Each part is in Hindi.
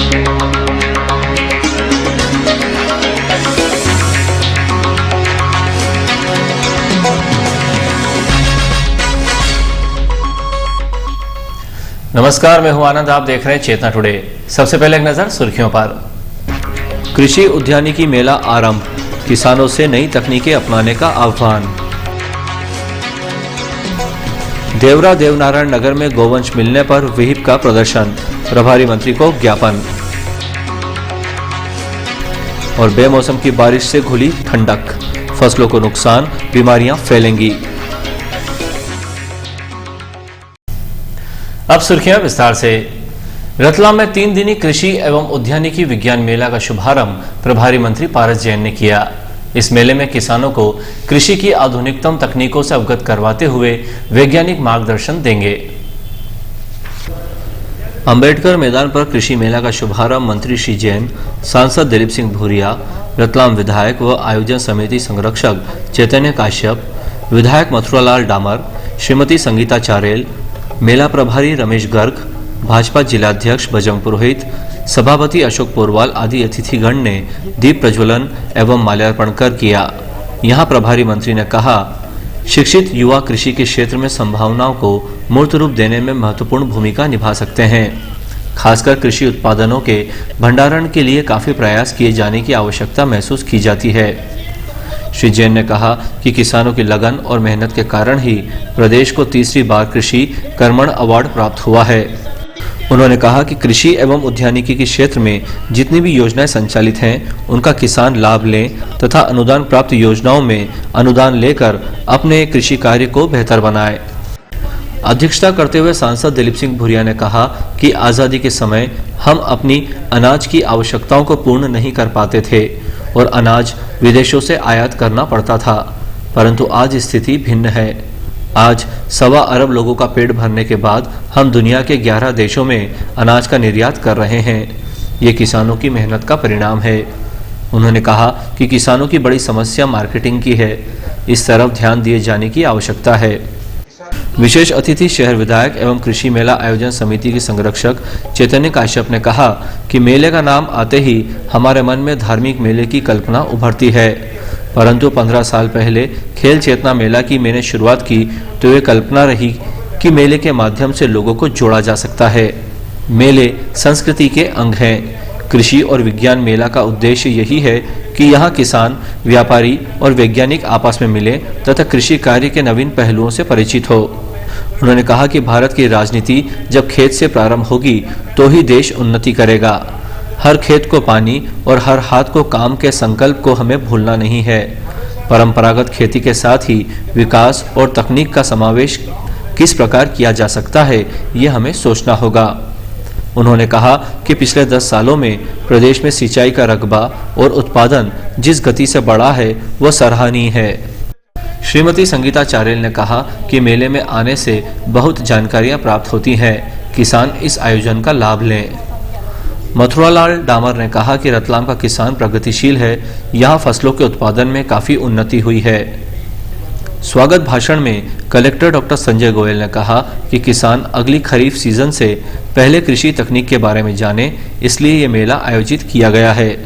नमस्कार, मैं हूं आनंद। आप देख रहे हैं चेतना टुडे। सबसे पहले एक नजर सुर्खियों पर। कृषि उद्यानिकी मेला आरंभ, किसानों से नई तकनीकें अपनाने का आह्वान। देवरा देवनारायण नगर में गोवंश मिलने पर विहिप का प्रदर्शन, प्रभारी मंत्री को ज्ञापन। और बेमौसम की बारिश से घुली ठंडक, फसलों को नुकसान, बीमारियां फैलेंगी। अब सुर्खियां विस्तार से। रतलाम में 3 दिनी कृषि एवं उद्यानिकी विज्ञान मेला का शुभारंभ प्रभारी मंत्री पारस जैन ने किया। इस मेले में किसानों को कृषि की आधुनिकतम तकनीकों से अवगत करवाते हुए वैज्ञानिक मार्गदर्शन देंगे। अंबेडकर मैदान पर कृषि मेला का शुभारंभ मंत्री श्री जैन, सांसद दिलीप सिंह भूरिया, रतलाम विधायक व आयोजन समिति संरक्षक चैतन्य काश्यप, विधायक मथुरालाल डामर, श्रीमती संगीता चारेल, मेला प्रभारी रमेश गर्ग, भाजपा जिलाध्यक्ष बजरंग पुरोहित, सभापति अशोक पोरवाल आदि अतिथिगण ने दीप प्रज्वलन एवं माल्यार्पण कर किया। यहां प्रभारी मंत्री ने कहा, शिक्षित युवा कृषि के क्षेत्र में संभावनाओं को मूर्त रूप देने में महत्वपूर्ण भूमिका निभा सकते हैं। खासकर कृषि उत्पादनों के भंडारण के लिए काफी प्रयास किए जाने की आवश्यकता महसूस की जाती है। श्री जैन ने कहा कि किसानों की लगन और मेहनत के कारण ही प्रदेश को तीसरी बार कृषि कर्मण अवार्ड प्राप्त हुआ है। उन्होंने कहा कि कृषि एवं उद्यानिकी के क्षेत्र में जितनी भी योजनाएं संचालित हैं, उनका किसान लाभ लें तथा अनुदान प्राप्त योजनाओं में अनुदान लेकर अपने कृषि कार्य को बेहतर बनाएं। अध्यक्षता करते हुए सांसद दिलीप सिंह भूरिया ने कहा कि आज़ादी के समय हम अपनी अनाज की आवश्यकताओं को पूर्ण नहीं कर पाते थे और अनाज विदेशों से आयात करना पड़ता था, परंतु आज स्थिति भिन्न है। आज 1.25 अरब लोगों का पेट भरने के बाद हम दुनिया के 11 देशों में अनाज का निर्यात कर रहे हैं। ये किसानों की मेहनत का परिणाम है। उन्होंने कहा कि किसानों की बड़ी समस्या मार्केटिंग की है, इस तरफ ध्यान दिए जाने की आवश्यकता है। विशेष अतिथि शहर विधायक एवं कृषि मेला आयोजन समिति के संरक्षक चैतन्य काश्यप ने कहा कि मेले का नाम आते ही हमारे मन में धार्मिक मेले की कल्पना उभरती है, परंतु 15 साल पहले खेल चेतना मेला की मैंने शुरुआत की तो ये कल्पना रही कि मेले के माध्यम से लोगों को जोड़ा जा सकता है। मेले संस्कृति के अंग हैं। कृषि और विज्ञान मेला का उद्देश्य यही है कि यहाँ किसान, व्यापारी और वैज्ञानिक आपस में मिले तथा कृषि कार्य के नवीन पहलुओं से परिचित हो। उन्होंने कहा कि भारत की राजनीति जब खेत से प्रारंभ होगी तो ही देश उन्नति करेगा। हर खेत को पानी और हर हाथ को काम के संकल्प को हमें भूलना नहीं है। परंपरागत खेती के साथ ही विकास और तकनीक का समावेश किस प्रकार किया जा सकता है, ये हमें सोचना होगा। उन्होंने कहा कि पिछले 10 सालों में प्रदेश में सिंचाई का रकबा और उत्पादन जिस गति से बढ़ा है वह सराहनीय है। श्रीमती संगीता चारेल ने कहा कि मेले में आने से बहुत जानकारियां प्राप्त होती हैं, किसान इस आयोजन का लाभ लें। मथुरालाल डामर ने कहा कि रतलाम का किसान प्रगतिशील है, यहाँ फसलों के उत्पादन में काफी उन्नति हुई है। स्वागत भाषण में कलेक्टर डॉक्टर संजय गोयल ने कहा कि किसान अगली खरीफ सीजन से पहले कृषि तकनीक के बारे में जाने, इसलिए ये मेला आयोजित किया गया है।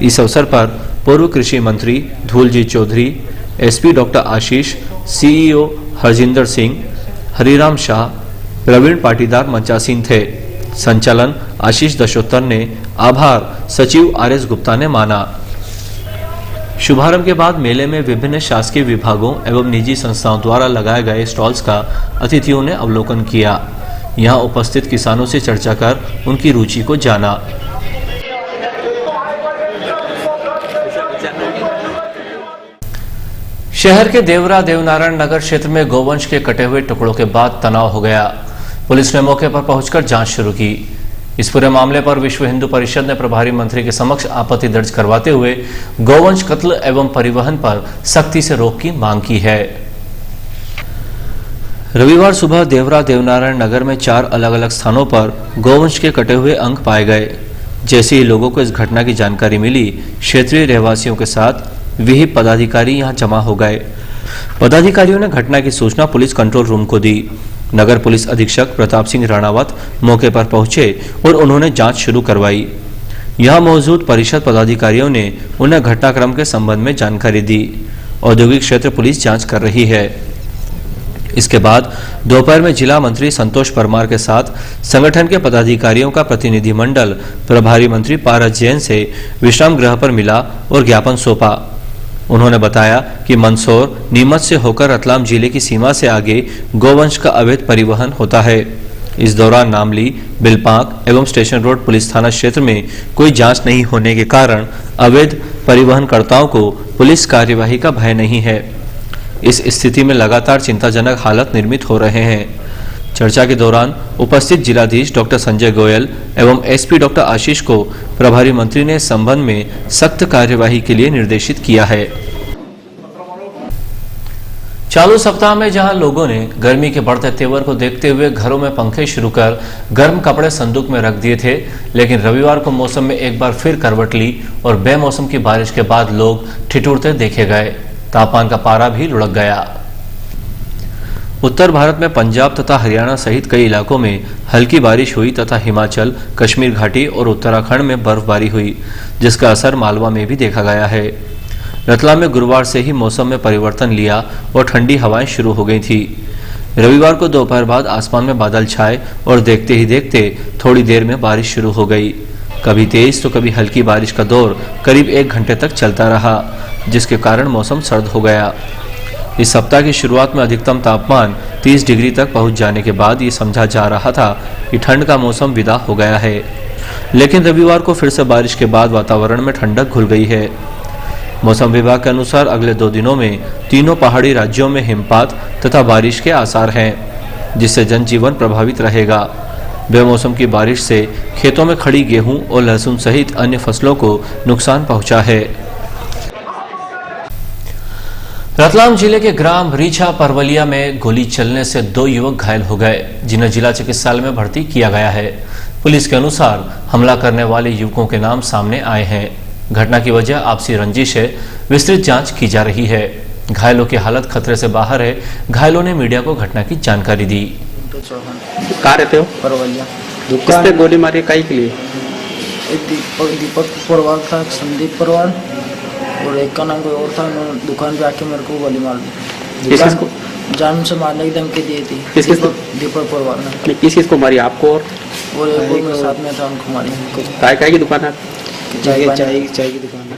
इस अवसर पर पूर्व कृषि मंत्री धूलजी चौधरी, एसपी डॉक्टर आशीष, सीईओ हरजिंदर सिंह, हरिराम शाह, प्रवीण पाटीदार मंचासीन थे। संचालन आशीष दशोत्तर ने, आभार सचिव आरएस गुप्ता ने माना। शुभारंभ के बाद मेले में विभिन्न शासकीय विभागों एवं निजी संस्थाओं द्वारा लगाए गए स्टॉल्स का अतिथियों ने अवलोकन किया। यहां उपस्थित किसानों से चर्चा कर उनकी रुचि को जाना। शहर के देवरा देवनारायण नगर क्षेत्र में गोवंश के कटे हुए टुकड़ों के बाद तनाव हो गया। पुलिस ने मौके पर पहुंचकर जांच शुरू की। इस पूरे मामले पर विश्व हिंदू परिषद ने प्रभारी मंत्री के समक्ष आपत्ति दर्ज करवाते हुए गोवंश कत्ल एवं परिवहन पर सख्ती से रोक की मांग की है। रविवार सुबह देवरा देवनारायण नगर में 4 अलग अलग स्थानों पर गोवंश के कटे हुए अंग पाए गए। जैसे ही लोगों को इस घटना की जानकारी मिली, क्षेत्रीय रहवासियों के साथ विहिप पदाधिकारी यहां जमा हो गए। पदाधिकारियों ने घटना की सूचना पुलिस कंट्रोल रूम को दी। नगर पुलिस अधीक्षक प्रताप सिंह राणावत मौके पर पहुंचे और उन्होंने जांच शुरू करवाई। यहां मौजूद परिषद पदाधिकारियों ने उन्हें घटनाक्रम के संबंध में जानकारी दी। औद्योगिक क्षेत्र पुलिस जांच कर रही है। इसके बाद दोपहर में जिला मंत्री संतोष परमार के साथ संगठन के पदाधिकारियों का प्रतिनिधिमंडल प्रभारी मंत्री पारस जैन से विश्राम गृह पर मिला और ज्ञापन सौंपा। उन्होंने बताया कि मंदसौर नीमच से होकर रतलाम जिले की सीमा से आगे गोवंश का अवैध परिवहन होता है। इस दौरान नामली, बिलपाक एवं स्टेशन रोड पुलिस थाना क्षेत्र में कोई जांच नहीं होने के कारण अवैध परिवहनकर्ताओं को पुलिस कार्यवाही का भय नहीं है। इस स्थिति में लगातार चिंताजनक हालात निर्मित हो रहे हैं। चर्चा के दौरान उपस्थित जिलाधीश डॉक्टर संजय गोयल एवं एसपी डॉक्टर आशीष को प्रभारी मंत्री ने इस संबंध में सख्त कार्यवाही के लिए निर्देशित किया है। चालू सप्ताह में जहां लोगों ने गर्मी के बढ़ते तेवर को देखते हुए घरों में पंखे शुरू कर गर्म कपड़े संदूक में रख दिए थे, लेकिन रविवार को मौसम में एक बार फिर करवट ली और बेमौसम की बारिश के बाद लोग ठिठुरते देखे गए। तापमान का पारा भी लुढ़क गया। उत्तर भारत में पंजाब तथा हरियाणा सहित कई इलाकों में हल्की बारिश हुई तथा हिमाचल, कश्मीर घाटी और उत्तराखंड में बर्फबारी हुई, जिसका असर मालवा में भी देखा गया है। रतलाम में गुरुवार से ही मौसम में परिवर्तन लिया और ठंडी हवाएं शुरू हो गई थी। रविवार को दोपहर बाद आसमान में बादल छाए और देखते ही देखते थोड़ी देर में बारिश शुरू हो गई। कभी तेज तो कभी हल्की बारिश का दौर करीब 1 घंटे तक चलता रहा, जिसके कारण मौसम सर्द हो गया। इस सप्ताह की शुरुआत में अधिकतम तापमान 30 डिग्री तक पहुंच जाने के बाद ये समझा जा रहा था कि ठंड का मौसम विदा हो गया है, लेकिन रविवार को फिर से बारिश के बाद वातावरण में ठंडक घुल गई है। मौसम विभाग के अनुसार अगले 2 दिनों में तीनों पहाड़ी राज्यों में हिमपात तथा बारिश के आसार हैं, जिससे जनजीवन प्रभावित रहेगा। बेमौसम की बारिश से खेतों में खड़ी गेहूं और लहसुन सहित अन्य फसलों को नुकसान पहुंचा है। रतलाम जिले के ग्राम रीछा परवलिया में गोली चलने से 2 युवक घायल हो गए, जिन्हें जिला चिकित्सालय में भर्ती किया गया है। पुलिस के अनुसार हमला करने वाले युवकों के नाम सामने आए हैं। घटना की वजह आपसी रंजिश है। विस्तृत जांच की जा रही है। घायलों की हालत खतरे से बाहर है। घायलों ने मीडिया को घटना की जानकारी दी। कहाँ रहते हो? परवलिया। किसने गोली मारी, काई के लिए? दीपक परवाल था, संदीप परवाल और एक का नाम कोई और था। उन्होंने दुकान पे आके मेरे को गोली मार दी। किसको? जान से मारने की धमकी दी थी। दीपक परवाल ने। किस को मारी, आपको और एक और मेरे साथ में था, उनको मारी। काय की दुकान है? चाय की दुकान है।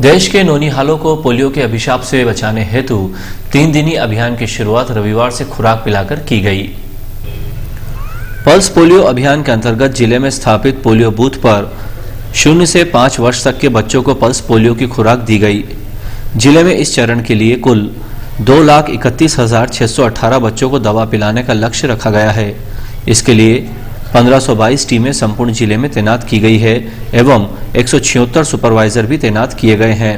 देश के नौनिहालों को पोलियो के अभिशाप से बचाने हेतु 3 दिनी अभियान की शुरुआत रविवार से खुराक पिलाकर की गई। पल्स पोलियो अभियान के अंतर्गत जिले में स्थापित पोलियो बूथ पर 0 से 5 वर्ष तक के बच्चों को पल्स पोलियो की खुराक दी गई। जिले में इस चरण के लिए कुल 2,31,618 बच्चों को दवा पिलाने का लक्ष्य रखा गया है। इसके लिए 1522 टीमें संपूर्ण जिले में तैनात की गई है एवं 176 सुपरवाइजर भी तैनात किए गए हैं।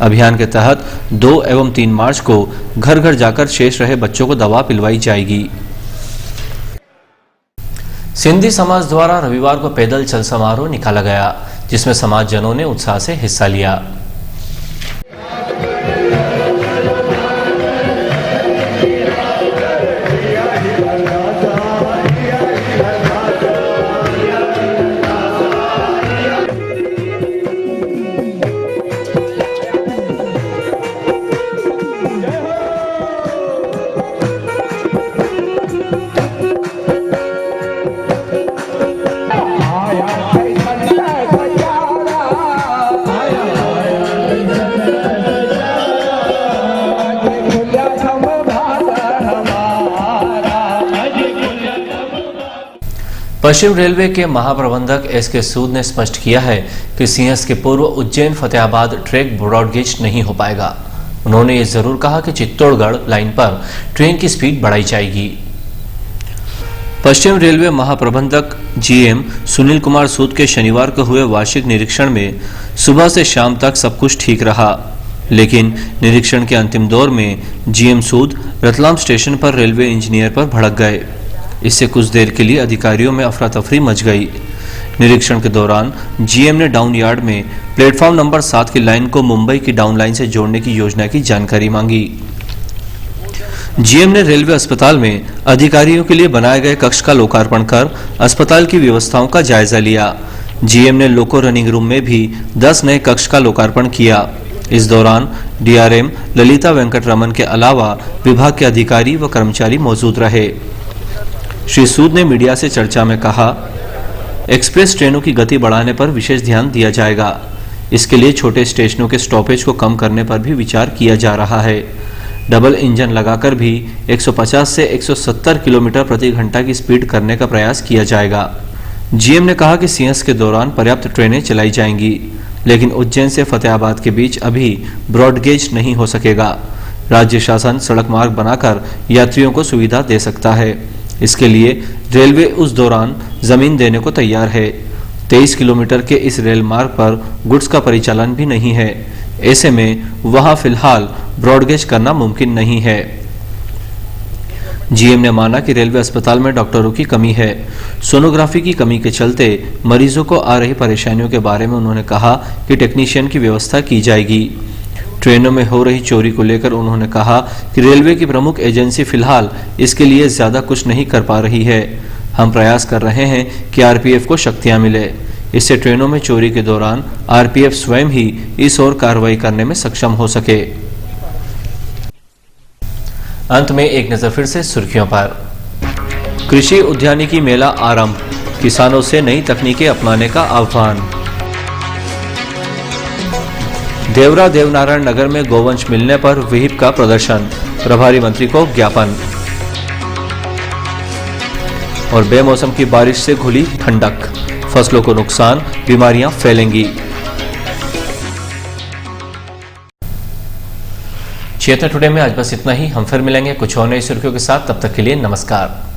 अभियान के तहत 2 एवं 3 मार्च को घर घर जाकर शेष रहे बच्चों को दवा पिलवाई जाएगी। सिंधी समाज द्वारा रविवार को पैदल चल समारोह निकाला गया, जिसमें समाजजनों ने उत्साह से हिस्सा लिया। पश्चिम रेलवे के महाप्रबंधक एस.के. सूद ने स्पष्ट किया है कि सीएस के पूर्व उज्जैन फतेहाबाद ट्रैक ब्रॉडगेज नहीं हो पाएगा। उन्होंने ये जरूर कहा कि चित्तौड़गढ़ लाइन पर ट्रेन की स्पीड बढ़ाई जाएगी। पश्चिम रेलवे महाप्रबंधक जीएम सुनील कुमार सूद के शनिवार को हुए वार्षिक निरीक्षण में सुबह से शाम तक सब कुछ ठीक रहा, लेकिन निरीक्षण के अंतिम दौर में जीएम सूद रतलाम स्टेशन पर रेलवे इंजीनियर पर भड़क गए। इससे कुछ देर के लिए अधिकारियों में अफरा तफरी मच गई। निरीक्षण के दौरान जीएम ने डाउन यार्ड में प्लेटफॉर्म नंबर 7 की लाइन को मुंबई की डाउन लाइन से जोड़ने की योजना की जानकारी मांगी। जीएम ने रेलवे अस्पताल में अधिकारियों के लिए बनाए गए कक्ष का लोकार्पण कर अस्पताल की व्यवस्थाओं का जायजा लिया। जीएम ने लोको रनिंग रूम में भी 10 नए कक्ष का लोकार्पण किया। इस दौरान डीआरएम ललिता वेंकटरमन के अलावा विभाग के अधिकारी व कर्मचारी मौजूद रहे। श्री सूद ने मीडिया से चर्चा में कहा, एक्सप्रेस ट्रेनों की गति बढ़ाने पर विशेष ध्यान दिया जाएगा। इसके लिए छोटे स्टेशनों के स्टॉपेज को कम करने पर भी विचार किया जा रहा है। डबल इंजन लगाकर भी 150 से 170 किलोमीटर प्रति घंटा की स्पीड करने का प्रयास किया जाएगा। जीएम ने कहा कि सीएस के दौरान पर्याप्त ट्रेनें चलाई जाएंगी, लेकिन उज्जैन से फतेहाबाद के बीच अभी ब्रॉडगेज नहीं हो सकेगा। राज्य शासन सड़क मार्ग बनाकर यात्रियों को सुविधा दे सकता है। इसके लिए रेलवे उस दौरान जमीन देने को तैयार है। 23 किलोमीटर के इस रेल मार्ग पर गुड्स का परिचालन भी नहीं है। ऐसे में वहां फिलहाल ब्रॉडगेज करना मुमकिन नहीं है। जीएम ने माना कि रेलवे अस्पताल में डॉक्टरों की कमी है। सोनोग्राफी की कमी के चलते मरीजों को आ रही परेशानियों के बारे में उन्होंने कहा कि टेक्नीशियन की व्यवस्था की जाएगी। ट्रेनों में हो रही चोरी को लेकर उन्होंने कहा कि रेलवे की प्रमुख एजेंसी फिलहाल इसके लिए ज्यादा कुछ नहीं कर पा रही है। हम प्रयास कर रहे हैं कि आरपीएफ को शक्तियां मिले। इससे ट्रेनों में चोरी के दौरान आरपीएफ स्वयं ही इस ओर कार्रवाई करने में सक्षम हो सके। अंत में एक नजर फिर से सुर्खियों पर। कृषि उद्यानिकी मेला आरंभ, किसानों से नई तकनीकें अपनाने का आह्वान। देवरा देवनारायण नगर में गोवंश मिलने पर विहिप का प्रदर्शन, प्रभारी मंत्री को ज्ञापन। और बेमौसम की बारिश से घुली ठंडक, फसलों को नुकसान, बीमारियां फैलेंगी। चेतना टुडे में आज बस इतना ही। हम फिर मिलेंगे कुछ और नई सुर्खियों के साथ। तब तक के लिए नमस्कार।